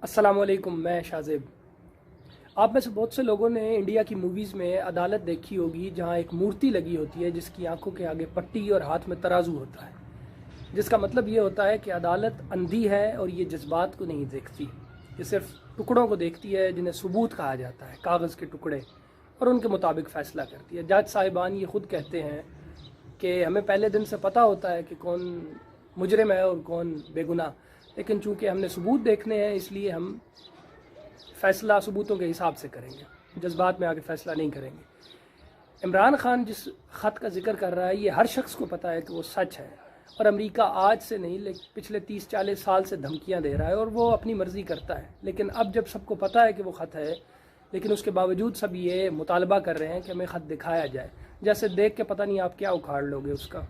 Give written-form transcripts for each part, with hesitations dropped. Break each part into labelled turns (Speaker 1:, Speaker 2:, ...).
Speaker 1: السلام علیکم، میں شاہزیب۔ آپ میں سے بہت سے لوگوں نے انڈیا کی موویز میں عدالت دیکھی ہوگی، جہاں ایک مورتی لگی ہوتی ہے جس کی آنکھوں کے آگے پٹی اور ہاتھ میں ترازو ہوتا ہے، جس کا مطلب یہ ہوتا ہے کہ عدالت اندھی ہے اور یہ جذبات کو نہیں دیکھتی، یہ صرف ٹکڑوں کو دیکھتی ہے جنہیں ثبوت کہا جاتا ہے، کاغذ کے ٹکڑے، اور ان کے مطابق فیصلہ کرتی ہے۔ جج صاحبان یہ خود کہتے ہیں کہ ہمیں پہلے دن سے پتہ ہوتا ہے کہ کون مجرم ہے اور کون بے گناہ، لیکن چونکہ ہم نے ثبوت دیکھنے ہیں اس لیے ہم فیصلہ ثبوتوں کے حساب سے کریں گے، جذبات میں آگے فیصلہ نہیں کریں گے۔ عمران خان جس خط کا ذکر کر رہا ہے، یہ ہر شخص کو پتہ ہے کہ وہ سچ ہے، اور امریکہ آج سے نہیں لیکن پچھلے 30-40 سال سے دھمکیاں دے رہا ہے اور وہ اپنی مرضی کرتا ہے، لیکن اب جب سب کو پتہ ہے کہ وہ خط ہے، لیکن اس کے باوجود سب یہ مطالبہ کر رہے ہیں کہ ہمیں خط دکھایا جائے، جیسے دیکھ کے پتہ نہیں آپ کیا اکھاڑ لو گے اس کا۔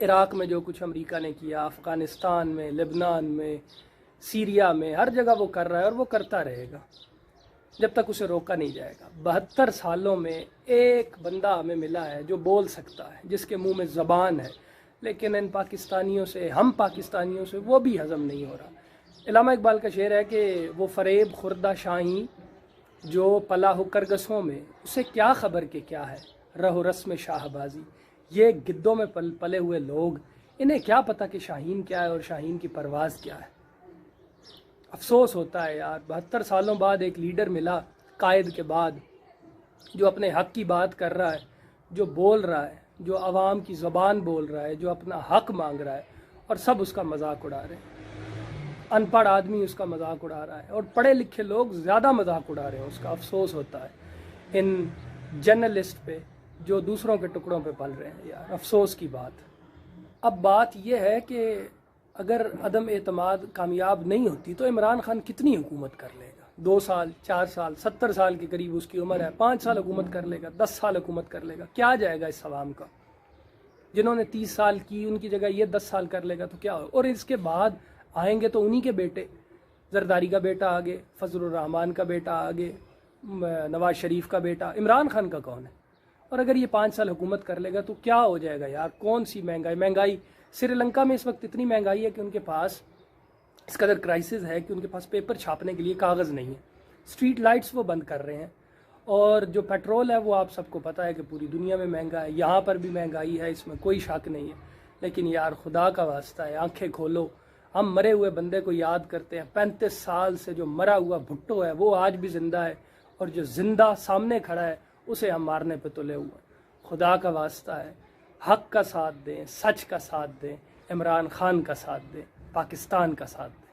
Speaker 1: عراق میں جو کچھ امریکہ نے کیا، افغانستان میں، لبنان میں، سیریا میں، ہر جگہ وہ کر رہا ہے اور وہ کرتا رہے گا جب تک اسے روکا نہیں جائے گا۔ 72 سالوں میں ایک بندہ ہمیں ملا ہے جو بول سکتا ہے، جس کے منہ میں زبان ہے، لیکن ان پاکستانیوں سے، ہم پاکستانیوں سے وہ بھی ہضم نہیں ہو رہا۔ علامہ اقبال کا شعر ہے کہ وہ فریب خوردہ شاہیں جو پلا ہو کرگسوں میں، اسے کیا خبر کہ کیا ہے رہ و رسم شاہ بازی۔ یہ گدوں میں پلے ہوئے لوگ، انہیں کیا پتہ کہ شاہین کیا ہے اور شاہین کی پرواز کیا ہے۔ افسوس ہوتا ہے یار، 72 سالوں بعد ایک لیڈر ملا قائد کے بعد، جو اپنے حق کی بات کر رہا ہے، جو بول رہا ہے، جو عوام کی زبان بول رہا ہے، جو اپنا حق مانگ رہا ہے، اور سب اس کا مذاق اڑا رہے ہیں۔ ان پڑھ آدمی اس کا مذاق اڑا رہا ہے اور پڑھے لکھے لوگ زیادہ مذاق اڑا رہے ہیں اس کا۔ افسوس ہوتا ہے ان جرنلسٹ پہ جو دوسروں کے ٹکڑوں پہ پل رہے ہیں یار، افسوس کی بات۔ اب بات یہ ہے کہ اگر عدم اعتماد کامیاب نہیں ہوتی تو عمران خان کتنی حکومت کر لے گا؟ 2 سال، 4 سال، 70 سال کے قریب اس کی عمر ہے، 5 سال حکومت کر لے گا، 10 سال حکومت کر لے گا، کیا جائے گا اس عوام کا؟ جنہوں نے 30 سال کی ان کی جگہ یہ 10 سال کر لے گا تو کیا ہو؟ اور اس کے بعد آئیں گے تو انہی کے بیٹے، زرداری کا بیٹا آگے، فضل الرحمان کا بیٹا آگے، نواز شریف کا بیٹا، عمران خان کا کون ہے؟ اور اگر یہ 5 سال حکومت کر لے گا تو کیا ہو جائے گا یار؟ کون سی مہنگائی سری لنکا میں اس وقت اتنی مہنگائی ہے کہ ان کے پاس اس قدر کرائسس ہے کہ ان کے پاس پیپر چھاپنے کے لیے کاغذ نہیں ہے، اسٹریٹ لائٹس وہ بند کر رہے ہیں، اور جو پیٹرول ہے وہ آپ سب کو پتہ ہے کہ پوری دنیا میں مہنگا ہے، یہاں پر بھی مہنگائی ہے، اس میں کوئی شک نہیں ہے، لیکن یار خدا کا واسطہ ہے آنکھیں کھولو۔ ہم مرے ہوئے بندے کو یاد کرتے ہیں، 35 سال سے جو مرا ہوا بھٹو ہے وہ آج بھی زندہ ہے، اور جو زندہ سامنے کھڑا ہے اسے ہم مارنے پہ تلے ہوئے ہیں۔ خدا کا واسطہ ہے حق کا ساتھ دیں، سچ کا ساتھ دیں، عمران خان کا ساتھ دیں، پاکستان کا ساتھ دیں۔